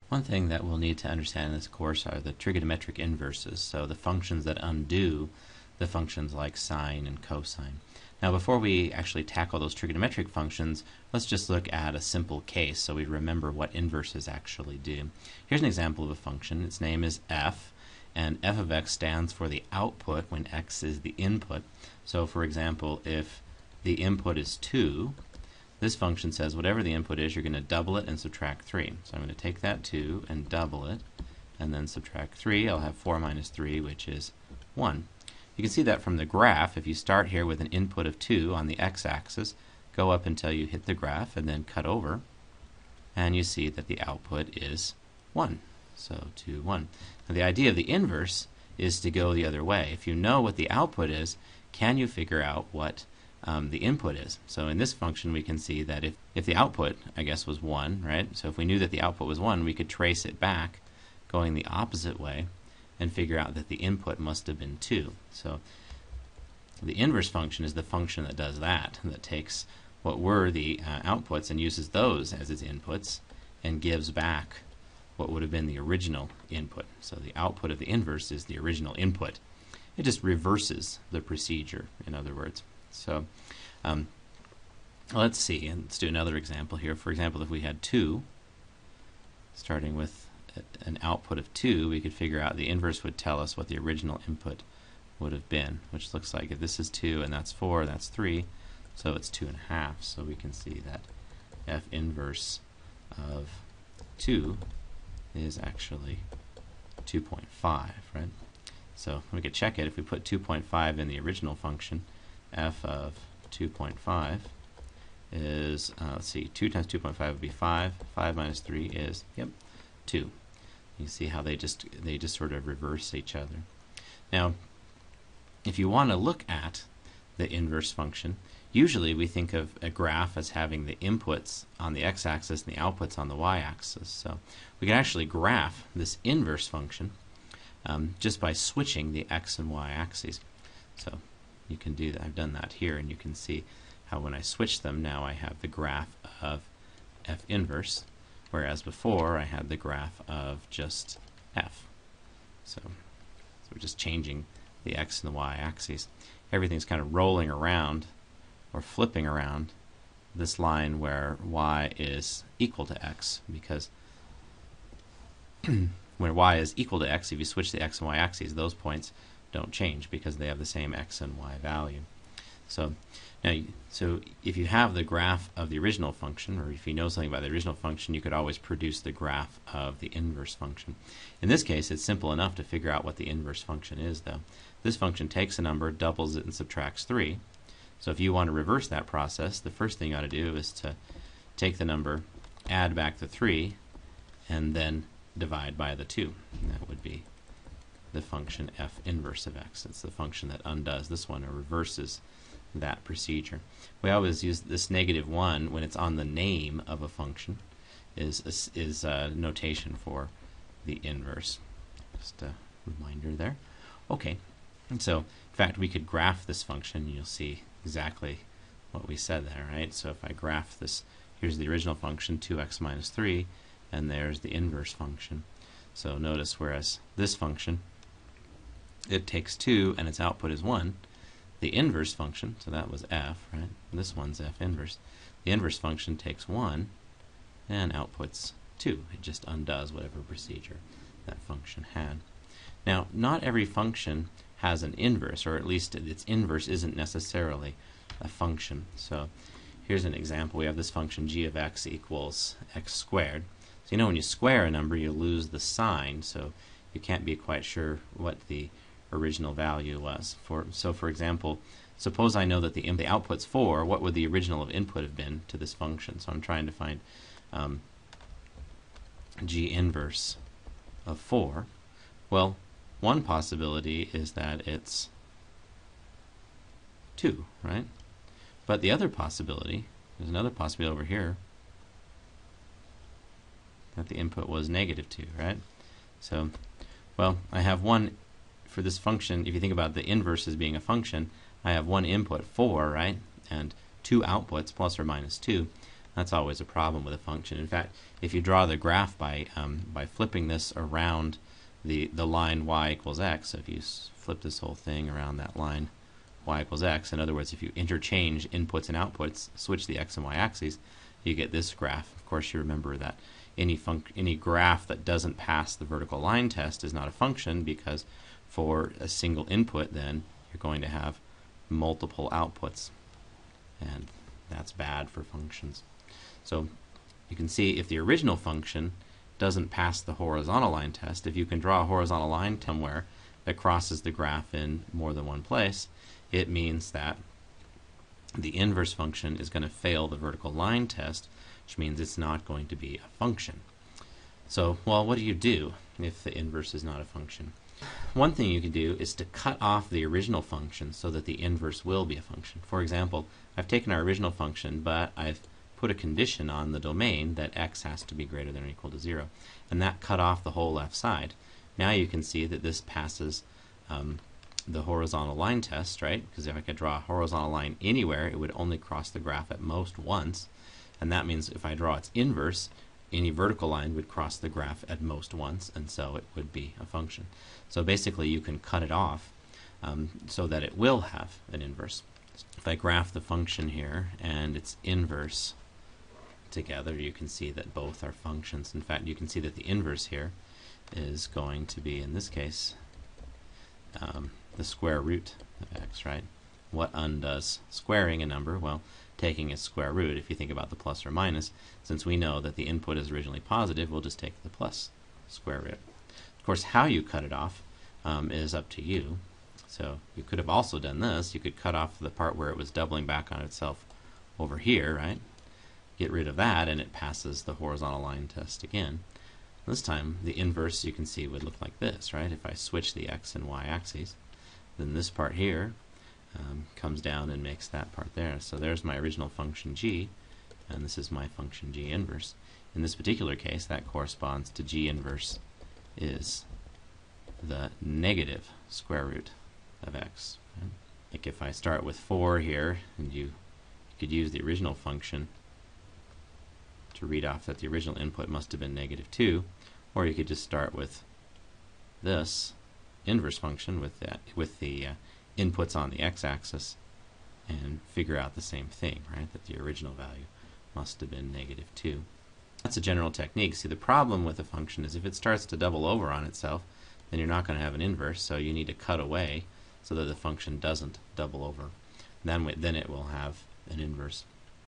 One thing that we'll need to understand in this course are the trigonometric inverses, so the functions that undo the functions like sine and cosine. Now before we actually tackle those trigonometric functions, let's just look at a simple case so we remember what inverses actually do. Here's an example of a function. Its name is f, and f of x stands for the output when x is the input. So for example, if the input is 2, this function says whatever the input is, you're going to double it and subtract 3. So I'm going to take that 2 and double it, and then subtract 3. I'll have 4 minus 3, which is 1. You can see that from the graph. If you start here with an input of 2 on the x-axis, go up until you hit the graph, and then cut over, and you see that the output is 1. So 2, 1. Now the idea of the inverse is to go the other way. If you know what the output is, can you figure out what the input is? So in this function we can see that if the output, I guess, was 1, right? So if we knew that the output was 1, we could trace it back going the opposite way and figure out that the input must have been 2. So the inverse function is the function that does that takes what were the outputs and uses those as its inputs and gives back what would have been the original input. So the output of the inverse is the original input. It just reverses the procedure, in other words. So let's see, and let's do another example here. For example, if we had 2, starting with an output of 2, we could figure out the inverse would tell us what the original input would have been, which looks like if this is 2 and that's 4, that's 3, so it's 2.5. So we can see that f inverse of 2 is actually 2.5, right? So we could check it. If we put 2.5 in the original function, f of 2.5 is, let's see, 2 times 2.5 would be 5. 5 minus 3 is, 2. You see how they just sort of reverse each other. Now, if you want to look at the inverse function, usually we think of a graph as having the inputs on the x-axis and the outputs on the y-axis. So we can actually graph this inverse function just by switching the x and y axes. So you can do that. I've done that here, and you can see how when I switch them, now I have the graph of f inverse, whereas before I had the graph of just f. So we're just changing the x and the y axes. Everything's kind of rolling around or flipping around this line where y is equal to x, because when y is equal to x, if you switch the x and y axes, those points don't change because they have the same x and y value. So now, so if you have the graph of the original function, or if you know something about the original function, you could always produce the graph of the inverse function. In this case, it's simple enough to figure out what the inverse function is, though. This function takes a number, doubles it, and subtracts 3. So if you want to reverse that process, the first thing you ought to do is to take the number, add back the 3, and then divide by the 2. And that would be the function f inverse of x. It's the function that undoes this one or reverses that procedure. We always use this -1 when it's on the name of a function is a notation for the inverse. Just a reminder there. Okay, and so in fact we could graph this function, and you'll see exactly what we said there, right? So if I graph this, here's the original function, 2x minus 3, and there's the inverse function. So notice, whereas this function, it takes 2 and its output is 1, the inverse function, so that was f, right? And this one's f inverse. The inverse function takes 1 and outputs 2. It just undoes whatever procedure that function had. Now, not every function has an inverse, or at least its inverse isn't necessarily a function. So here's an example. We have this function g of x equals x squared. So you know when you square a number, you lose the sign, so you can't be quite sure what the original value was. So for example, suppose I know that the output's 4, what would the original of input have been to this function? So I'm trying to find g inverse of 4. Well, one possibility is that it's 2, right? But the other possibility, there's another possibility over here, that the input was -2, right? So, well, I have one for this function. If you think about the inverse as being a function, I have one input, 4, right? And 2 outputs, plus or minus 2. That's always a problem with a function. In fact, if you draw the graph by flipping this around the line y equals x, so if you flip this whole thing around that line y equals x, in other words, if you interchange inputs and outputs, switch the x and y axes, you get this graph. Of course, you remember that any graph that doesn't pass the vertical line test is not a function, because for a single input, then you're going to have multiple outputs, and that's bad for functions. So you can see if the original function doesn't pass the horizontal line test, if you can draw a horizontal line somewhere that crosses the graph in more than one place, it means that the inverse function is going to fail the vertical line test, which means it's not going to be a function. So, well, what do you do if the inverse is not a function? One thing you can do is to cut off the original function so that the inverse will be a function. For example, I've taken our original function, but I've put a condition on the domain that x has to be greater than or equal to 0, and that cut off the whole left side. Now you can see that this passes the horizontal line test, right? Because if I could draw a horizontal line anywhere, it would only cross the graph at most once, and that means if I draw its inverse, any vertical line would cross the graph at most once, and so it would be a function. So basically you can cut it off so that it will have an inverse. If I graph the function here and its inverse together, you can see that both are functions. In fact, you can see that the inverse here is going to be, in this case, the square root of x, right? What undoes squaring a number? Well, taking its square root. If you think about the plus or minus, since we know that the input is originally positive, we'll just take the plus square root. Of course, how you cut it off is up to you. So you could have also done this. You could cut off the part where it was doubling back on itself over here, right? Get rid of that, and it passes the horizontal line test again. This time, the inverse, you can see, would look like this, right? If I switch the x and y axes, then this part here comes down and makes that part there. So there's my original function g, and this is my function g inverse. In this particular case, that corresponds to g inverse is the negative square root of x. Right? Like if I start with 4 here, and you could use the original function to read off that the original input must have been -2, or you could just start with this inverse function with the inputs on the x-axis and figure out the same thing, right? That the original value must have been -2. That's a general technique. See, the problem with a function is if it starts to double over on itself, then you're not going to have an inverse, so you need to cut away so that the function doesn't double over. Then it will have an inverse.